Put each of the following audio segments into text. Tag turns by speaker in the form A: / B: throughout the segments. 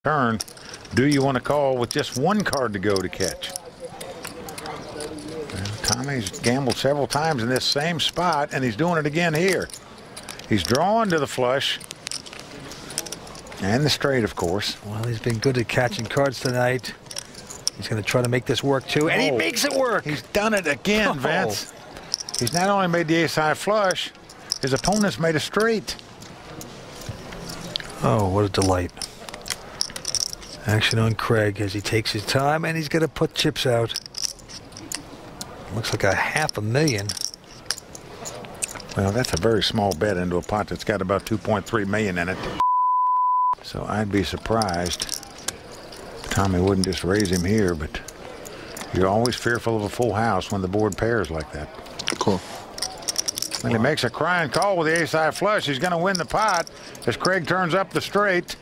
A: turn. Do you want to call with just one card to go to catch? Well, Tommy's gambled several times in this same spot, and he's doing it again here. He's drawing to the flush and the straight, of course.
B: Well, he's been good at catching cards tonight. He's going to try to make this work, too, and he makes it work.
A: He's done it again, Vince. He's not only made the ace-high flush, his opponent's made a straight.
B: Oh, what a delight. Action on Craig as he takes his time, and he's going to put chips out. Looks like $500,000.
A: Well, that's a very small bet into a pot that's got about 2.3 million in it. So I'd be surprised if Tommy wouldn't just raise him here, but you're always fearful of a full house when the board pairs like that.
C: Cool.
A: And he makes a crying call with the ace-high flush. He's going to win the pot as Craig turns up the straight.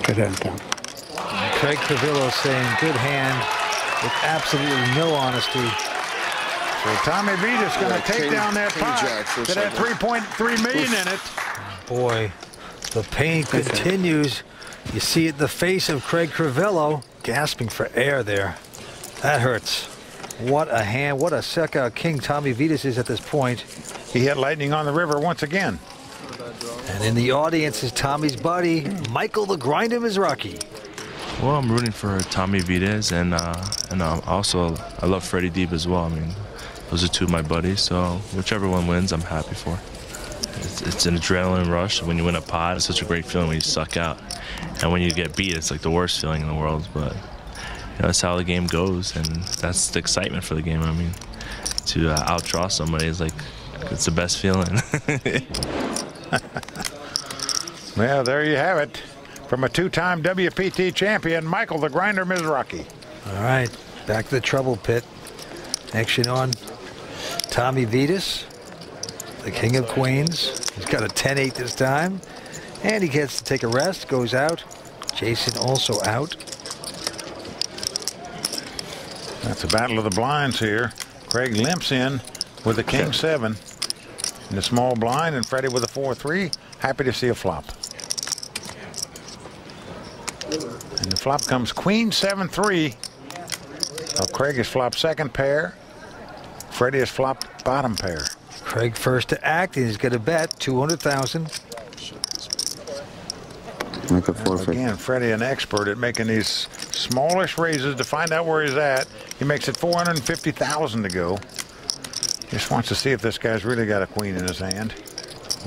C: Good hand, Tom.
B: Craig Trevillo saying good hand with absolutely no honesty.
A: So Tommy Vitas going to take down that pot that had 3.3 million in it.
B: Boy, the pain continues. You see it in the face of Craig Trevillo gasping for air there. That hurts. What a hand, what a suck-out king Tommy Vitas is at this point.
A: He hit lightning on the river once again.
B: And in the audience is Tommy's buddy, Michael the Grinder Mizrachi.
D: Well, I'm rooting for Tommy Vitas, and also I love Freddie Deeb as well. I mean, those are two of my buddies, so whichever one wins, I'm happy for. It's an adrenaline rush. When you win a pot, it's such a great feeling when you suck out. And when you get beat, it's like the worst feeling in the world. But you know, that's how the game goes, and that's the excitement for the game. I mean, to outdraw somebody is like, it's the best feeling.
A: Well, there you have it. From a two-time WPT champion, Michael the Grinder Mizrachi.
B: All right, back to the trouble pit. Action on Tommy Vitas, the king of queens. He's got a 10-8 this time. And he gets to take a rest, goes out. Jason also out.
A: That's a battle of the blinds here. Craig limps in with a king-7 in the small blind, and Freddie with a 4-3. Happy to see a flop. And the flop comes queen 7-3. So Craig has flopped second pair. Freddie has flopped bottom pair.
B: Craig first to act, and he's going to bet 200,000.
C: Make a forfeit.
A: Again, Freddie, an expert at making these smallish raises to find out where he's at. He makes it 450,000 to go. Just wants to see if this guy's really got a queen in his hand,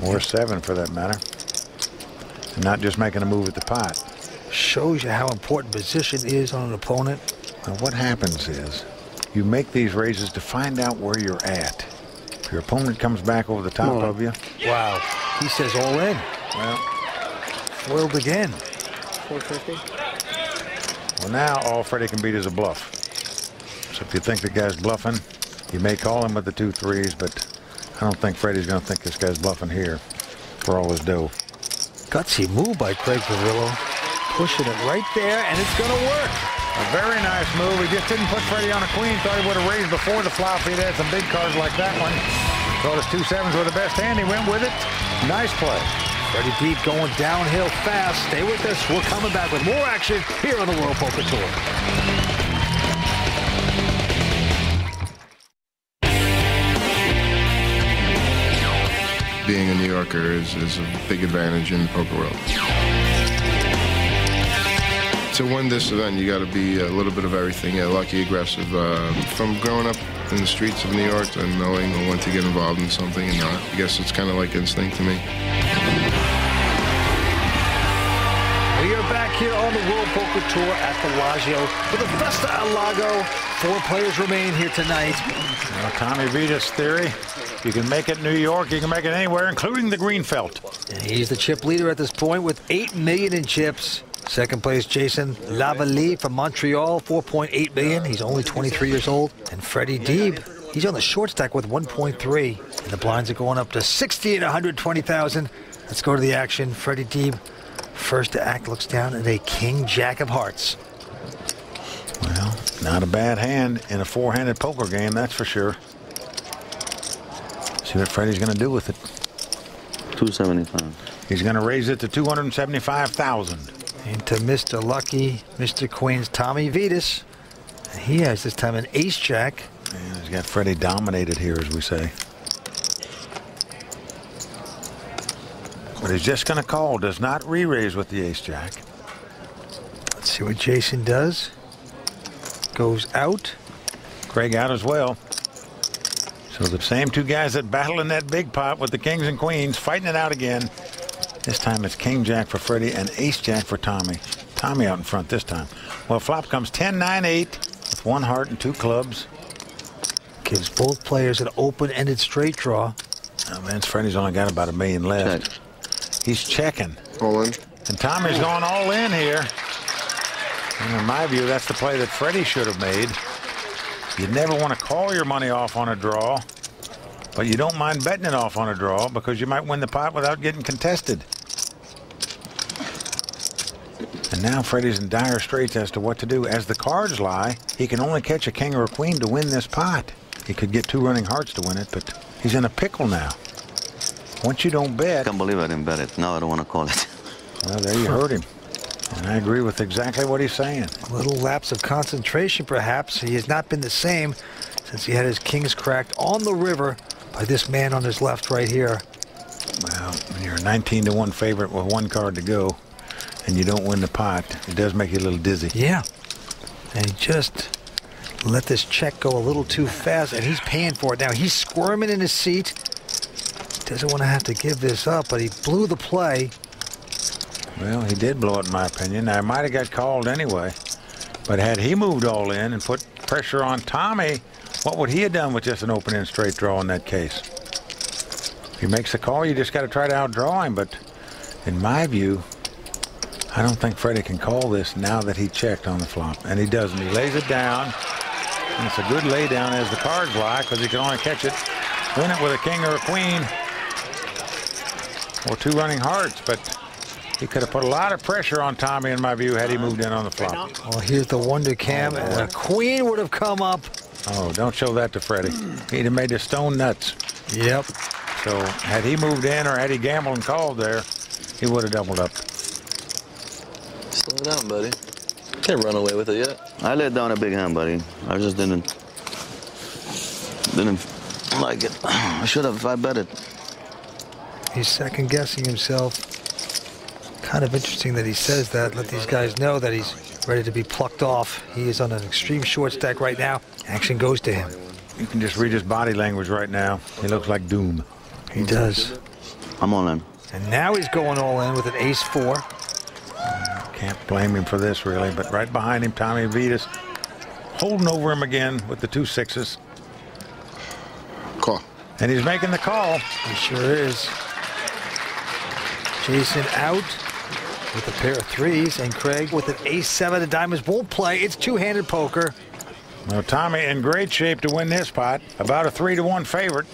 A: or a 7 for that matter, and not just making a move at the pot.
B: Shows you how important position is on an opponent.
A: Now, what happens is you make these raises to find out where you're at. If your opponent comes back over the top of you.
B: Wow, he says all in.
A: Well,
B: foiled again.
C: 450.
A: Well, now all Freddie can beat is a bluff. So if you think the guy's bluffing, you may call him with the 2 3s, but I don't think Freddie's going to think this guy's bluffing here for all his dough.
B: Gutsy move by Craig Trevillo. Pushing it right there, and it's going to work.
A: A very nice move. He just didn't put Freddie on a queen. Thought he would have raised before the flop. He'd had some big cards like that one. Thought his 2 7s were the best hand. He went with it. Nice play.
B: Freddie Deeb going downhill fast. Stay with us. We're coming back with more action here on the World Poker Tour.
C: Being a New Yorker is a big advantage in the poker world. To win this event, you got to be a little bit of everything. Yeah, lucky, aggressive. From growing up in the streets of New York and knowing when to get involved in something and not, I guess it's kind of like instinct to me.
B: We are back here on the World Poker Tour at the Bellagio with the Festa al Lago. 4 players remain here tonight.
A: Well, Tommy Vitas' theory, you can make it in New York, you can make it anywhere, including the Greenfelt.
B: And he's the chip leader at this point with 8 million in chips. Second place, Jason Lavallée from Montreal, 4.8 million. He's only 23 years old. And Freddie Deeb, he's on the short stack with 1.3. And the blinds are going up to 60 and 120,000. Let's go to the action. Freddie Deeb, first to act, looks down at a king jack of hearts.
A: Well, not a bad hand in a 4-handed poker game, that's for sure. See what Freddie's going to do with it.
E: 275.
A: He's going to raise it to $275,000.
B: Into Mr. Lucky, Mr. Queen's Tommy Vitas. And he has this time an ace-jack.
A: And he's got Freddie dominated here, as we say. But he's just going to call, does not re-raise with the ace-jack.
B: Let's see what Jason does. Goes out.
A: Craig out as well. So the same two guys that battled in that big pot with the kings and queens fighting it out again. This time it's king-jack for Freddie and ace-jack for Tommy. Tommy out in front this time. Well, flop comes 10-9-8 with 1 heart and 2 clubs.
B: Gives both players an open-ended straight draw.
A: Oh, man, Freddie's only got about $1 million left.
C: Check.
A: He's checking.
C: All in.
A: And Tommy's going all in here. And in my view, that's the play that Freddie should have made. You never want to call your money off on a draw, but you don't mind betting it off on a draw because you might win the pot without getting contested. And now Freddie's in dire straits as to what to do. As the cards lie, he can only catch a king or a queen to win this pot. He could get 2 running hearts to win it, but he's in a pickle now. Once you don't bet...
E: I can't believe I didn't bet it. Now I don't want to call it.
A: Well, there you heard him. And I agree with exactly what he's saying.
B: A little lapse of concentration, perhaps. He has not been the same since he had his kings cracked on the river by this man on his left right here.
A: Well, when you're a 19-1 favorite with 1 card to go and you don't win the pot, it does make you a little dizzy.
B: Yeah. And he just let this check go a little too fast, and he's paying for it now. He's squirming in his seat. Doesn't want to have to give this up, but he blew the play.
A: Well, he did blow it, in my opinion. Now, I might have got called anyway. But had he moved all in and put pressure on Tommy, what would he have done with just an open-end straight draw in that case? If he makes the call, you just got to try to outdraw him. But in my view, I don't think Freddie can call this now that he checked on the flop. And he doesn't. He lays it down. And it's a good lay down as the cards lie because he can only catch it, win it with a king or a queen or 2 running hearts. But he could have put a lot of pressure on Tommy, in my view, had he moved in on the flop.
B: Well, here's the wonder cam, and a queen would have come up.
A: Oh, don't show that to Freddie. He'd have made the stone nuts.
B: Yep.
A: So had he moved in or had he gambled and called there, he would have doubled up.
F: Slow down, buddy. Can't run away with it yet.
E: I laid down a big hand, buddy. I just didn't like it. I should have if I bet it.
B: He's second-guessing himself. Kind of interesting that he says that. Let these guys know that he's ready to be plucked off. He is on an extreme short stack right now. Action goes to him.
A: You can just read his body language right now. He looks like doom.
B: He does.
E: I'm all in.
B: And now he's going all in with an ace-4.
A: Can't blame him for this, really. But right behind him, Tommy Vitas holding over him again with the 2 6s.
C: Call.
A: And he's making the call.
B: He sure is. Jason out with a pair of 3s, and Craig with an ace-7. The diamonds won't play. It's 2-handed poker.
A: Well, Tommy in great shape to win this pot. About a 3-1 favorite.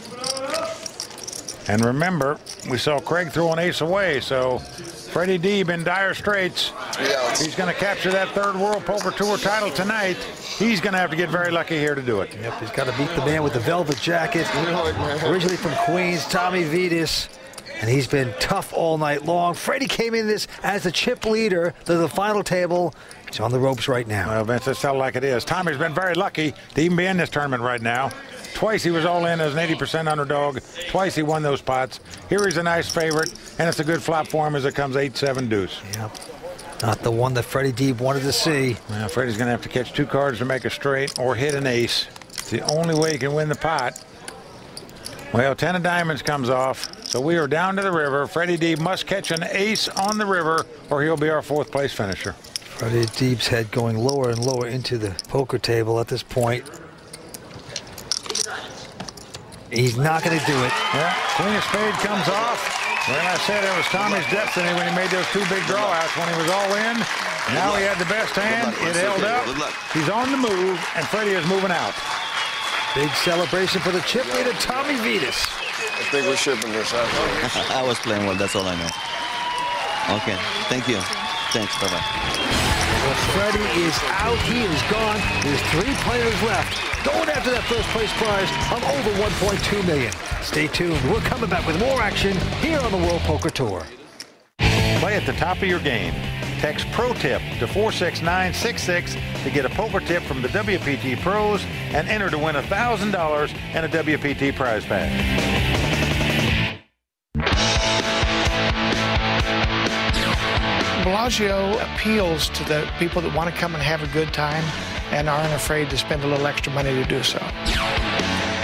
A: And remember, we saw Craig throw an ace away, so Freddie Deeb in dire straits. He's going to capture that 3rd World Poker Tour title tonight. He's going to have to get very lucky here to do it.
B: Yep, he's got to beat the man with the velvet jacket. Originally from Queens, Tommy Vitas. And he's been tough all night long. Freddie came in this as the chip leader to the final table. He's on the ropes right now.
A: Well, Vince, that's how like it is. Tommy's been very lucky to even be in this tournament right now. Twice he was all in as an 80% underdog. Twice he won those pots. Here he's a nice favorite, and it's a good flop for him as it comes 8-7 deuce.
B: Yep. Not the one that Freddie Deeb wanted to see.
A: Well, Freddie's going to have to catch 2 cards to make a straight or hit an ace. It's the only way he can win the pot. Well, 10 of diamonds comes off, so we are down to the river. Freddie Deeb must catch an ace on the river, or he'll be our 4th place finisher.
B: Freddie Deeb's head going lower and lower into the poker table at this point. He's not going to do it.
A: Yeah, Queen of Spades comes off. Well, I said it was Tommy's destiny when he made those 2 big drawouts when he was all in. Now he had the best hand. It held up. He's on the move, and Freddie is moving out.
B: Big celebration for the chip leader, Tommy Vitas.
C: I think we're shipping this out.
E: I was playing well, that's all I know. Okay, thank you. Thanks, bye-bye.
B: Well, Freddie is out. He is gone. There's 3 players left going after that 1st place prize of over $1.2 million. Stay tuned. We're coming back with more action here on the World Poker Tour.
A: Play at the top of your game. Text Pro Tip to 46966 to get a poker tip from the WPT Pros and enter to win $1,000 and a WPT prize pack.
G: Bellagio appeals to the people that want to come and have a good time and aren't afraid to spend a little extra money to do so.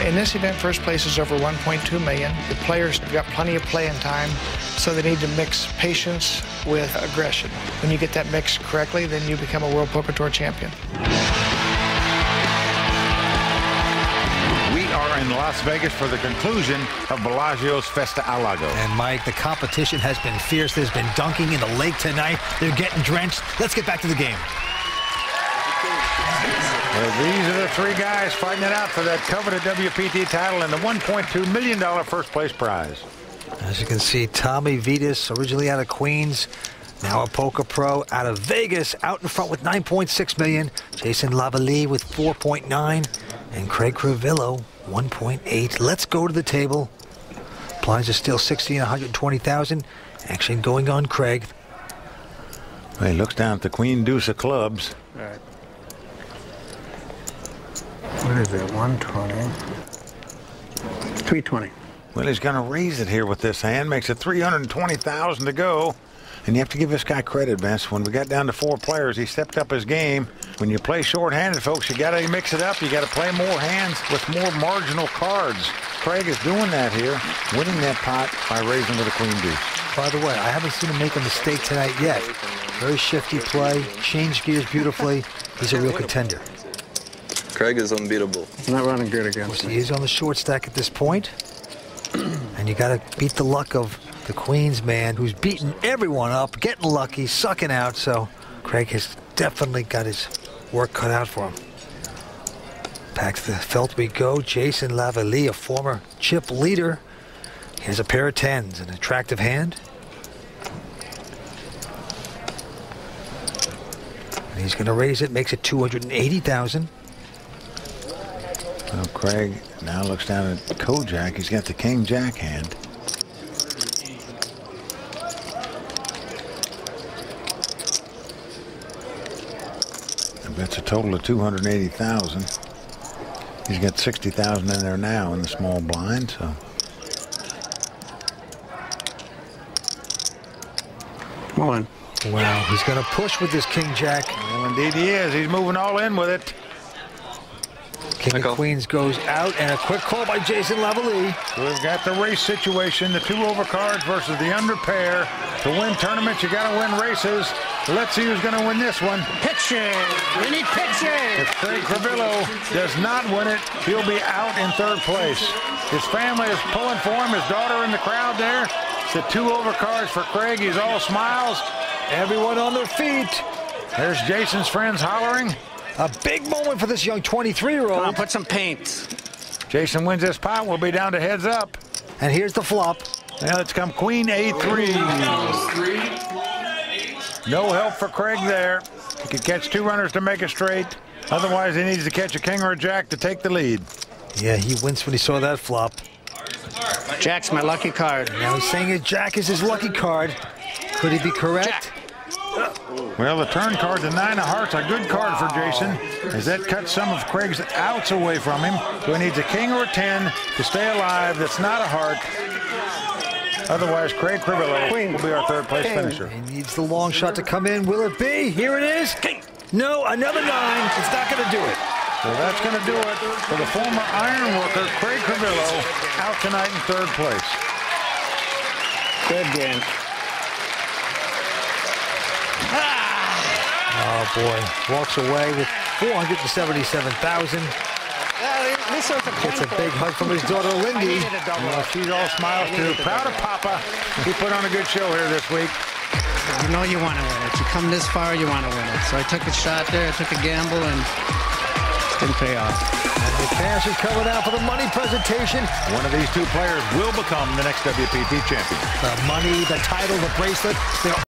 G: In this event, first place is over $1.2 million. The players have got plenty of playing time, so they need to mix patience with aggression. When you get that mix correctly, then you become a World Poker Tour champion.
A: We are in Las Vegas for the conclusion of Bellagio's Festa al Lago.
B: And Mike, the competition has been fierce. There's been dunking in the lake tonight. They're getting drenched. Let's get back to the game.
A: Well, these are the three guys fighting it out for that coveted WPT title and the $1.2 million first place prize.
B: As you can see, Tommy Vitas, originally out of Queens, now a poker pro out of Vegas, out in front with $9.6 million. Jason Lavallée with $4.9, and Craig Crivillo 1.8. Let's go to the table. Blinds are still 60 and 120,000. Action going on Craig.
A: Well, he looks down at the Queen Deuce of clubs.
H: All right. What is it, 120? 320.
A: Well, he's going to raise it here with this hand. Makes it 320,000 to go. And you have to give this guy credit, Vince. When we got down to 4 players, he stepped up his game. When you play short-handed, folks, you got to mix it up. You got to play more hands with more marginal cards. Craig is doing that here, winning that pot by raising with a Queen Deuce.
B: By the way, I haven't seen him make a mistake tonight yet. Very shifty play, changed gears beautifully. He's a real contender.
F: Craig is unbeatable.
H: I'm not running good against
B: He is on the short stack at this point. And you got to beat the luck of the Queens man, who's beating everyone up, getting lucky, sucking out. So Craig has definitely got his work cut out for him. Back to the felt we go. Jason Lavallée, a former chip leader. Here's a pair of 10s, an attractive hand. And he's going to raise it, makes it 280,000.
A: Well, Craig now looks down at Kojak. He's got the King-Jack hand. That's a total of 280,000. He's got 60,000 in there now in the small blind. So.
H: Come on.
B: Wow, he's going to push with this King-Jack.
A: Well, indeed he is. He's moving all in with it.
B: King of Queens goes out, and a quick call by Jason Lavallée.
A: So we've got the race situation, the 2 overcards versus the under pair. To win tournaments, you got to win races. Let's see who's going to win this one.
H: Picture! We need picture!
A: If Craig Crivillo does not win it, he'll be out in 3rd place. His family is pulling for him. His daughter in the crowd there. It's the 2 overcards for Craig. He's all smiles.
B: Everyone on their feet.
A: There's Jason's friends hollering.
B: A big moment for this young 23-year-old.
H: Come on, put some paint.
A: Jason wins this pot. We'll be down to heads up.
B: And here's the flop.
A: Now it's come Queen A3. No help for Craig there. He could catch 2 runners to make it straight. Otherwise, he needs to catch a king or a jack to take the lead.
B: Yeah, he winced when he saw that flop.
H: Jack's my lucky card.
B: Now he's saying his jack is his lucky card. Could he be correct?
H: Jack.
A: Well, the turn card, the 9 of hearts, a good card for Jason, as that cuts some of Craig's outs away from him. So he needs a king or a 10 to stay alive. That's not a heart. Otherwise, Craig Crivillo will be our 3rd place finisher.
B: He needs the long shot to come in. Will it be? Here it is. No, another 9. It's not going to do it.
A: So that's going to do it for the former iron worker, Craig Crivillo, out tonight in 3rd place.
H: Good game.
B: Oh, boy. Walks away with $477,000. Gets a big hug from his daughter, Lindy.
A: Well, she's all smiles, too. Proud of Papa. He put on a good show here this week.
I: You know you want to win it. You come this far, you want to win it. So I took a shot there. I took a gamble, and it didn't pay off.
B: And the cash is coming out for the money presentation.
A: One of these 2 players will become the next WPT champion.
B: The money, the title, the bracelet, they're